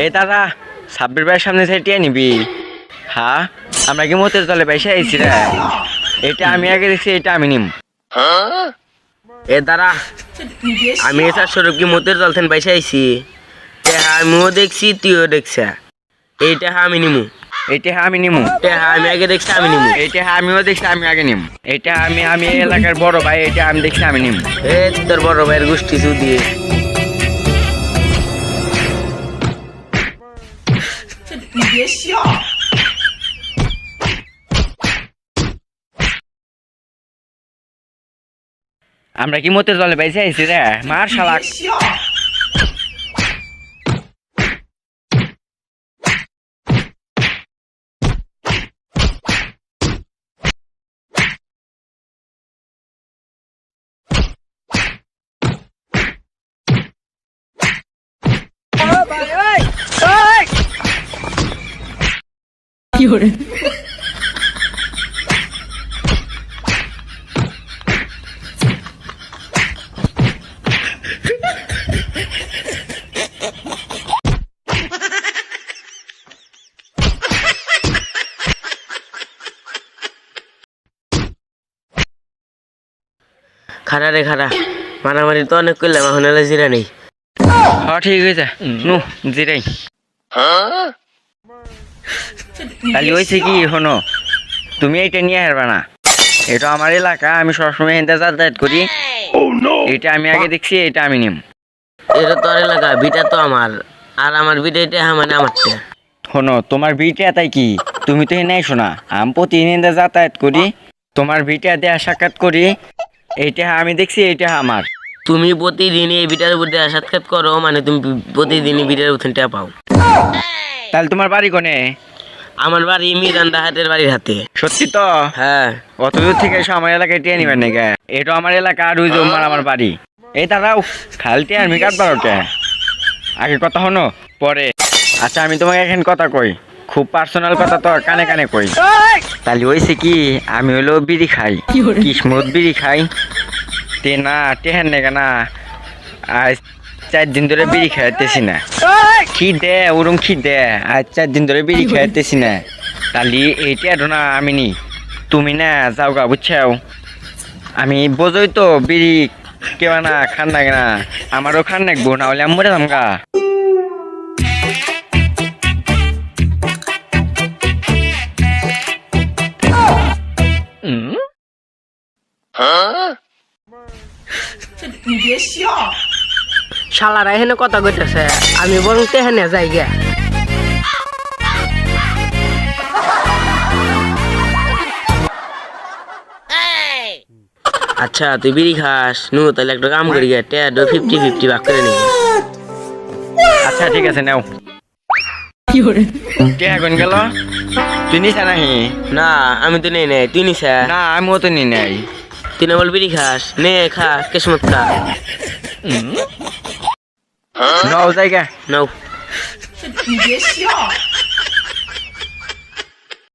এই দাদা সাব্বির ভাইয়ের সামনে থেকে নিবি। হ্যাঁ আমরা কি মতের তলে পয়সা আইছি রে? এটা আমি আগে দেখছি, এটা আমি নিম। এ দাঁড়া, আমি এসার স্বরূপ কি মতের জল থেকে পয়সা আইছি? আমিও দেখছি, তুইও দেখছ। এইটা আমি নিমু। এটা আমি নিমু। আমি আগে দেখছি, আমি নিমু। এটা আমিও দেখছি, আমি আগে নিম। এটা আমি এই এলাকার বড় ভাই, এটা আমি দেখছি, আমি নিম। এ তোর বড় ভাইয়ের গোষ্ঠী দিয়ে আমরা কি মতের তলে পয়সা আইছি রে? মার শালা। খারা রে খারা, মারামারি তো অনেক করলাম, এখন এলা জিরা নেই। হ্যাঁ ঠিক আছে, নু জিরাই। তাহলে হয়েছে কি শোনো, তুমি এইটা নিয়ে হারবা না। এটা আমার এলাকা, আমি সবসময় এখান থেকে যাতায়াত করি। এটা আমি আগে দেখছি, এটা আমি নিম। এটা তোর এলাকা, বিটা তো আমার, আর আমার বিটা এটা মানে আমারটা। শোনো, তোমার বিটা তাই কি? তুমি তো এনে শোনা, আমি প্রতিদিন যাতায়াত করি, তোমার বিটা দেয়া সাক্ষাৎ করি। এইটা আমি দেখছি, এইটা আমার। তুমি প্রতিদিন এই বিটার উপর দিয়ে সাক্ষাৎ করো, মানে তুমি প্রতিদিনই বিটার উঠে পাও। তাহলে তোমার বাড়ি কোনে? আমার বাড়ি মিরান্দা হাতের বাড়ির হাতে। সত্যি তো? হ্যাঁ। অত দূর থেকে এসে আমার এলাকায় টিয়া নিবেন নাকি? এটা আমার এলাকা, আর ওই যে আমার বাড়ি। এই দাঁড়াও, খালটি আর মিকাত বারোটা আগে কথা হনো পরে। আচ্ছা আমি তোমাকে এখন কথা কই, খুব পার্সোনাল কথা, তো কানে কানে কই। তাহলে হয়েছে কি, আমি হলো বিড়ি খাই, কিসমত বিড়ি খাই। তে না টেহেন নেগা না, আজ 4 দিন ধরে বিড়ি খাইতেছি না। কি দে ওরম কি দে, আজ 4 দিন ধরে বিড়ি খাইতেছি না। তাহলে এইটা না আমি নি, তুমি না যাও গা, বুঝছাও? আমি বোঝই তো বিড়ি কেবা না খান না কেনা, আমারও খান নাকবো, না হলে আমি মরে যাম গা। শালারা এখানে কথা কইতেছে, আমি বরং তেহানে যাই গিয়া। আচ্ছা তুই বিড়ি খাস নু, তাহলে একটা কাম করি গিয়া, 50-50 ভাগ করে নিবি। আচ্ছা ঠিক আছে, নাও। কে এখন গেল? তুই নিছা নাহি? না আমি তো নেই নাই, তুই নিছা? না আমিও তো নি নাই। তুই না বল বিড়ি খাস, নে খা, কিসমত খা। নাও জায়গা নাও।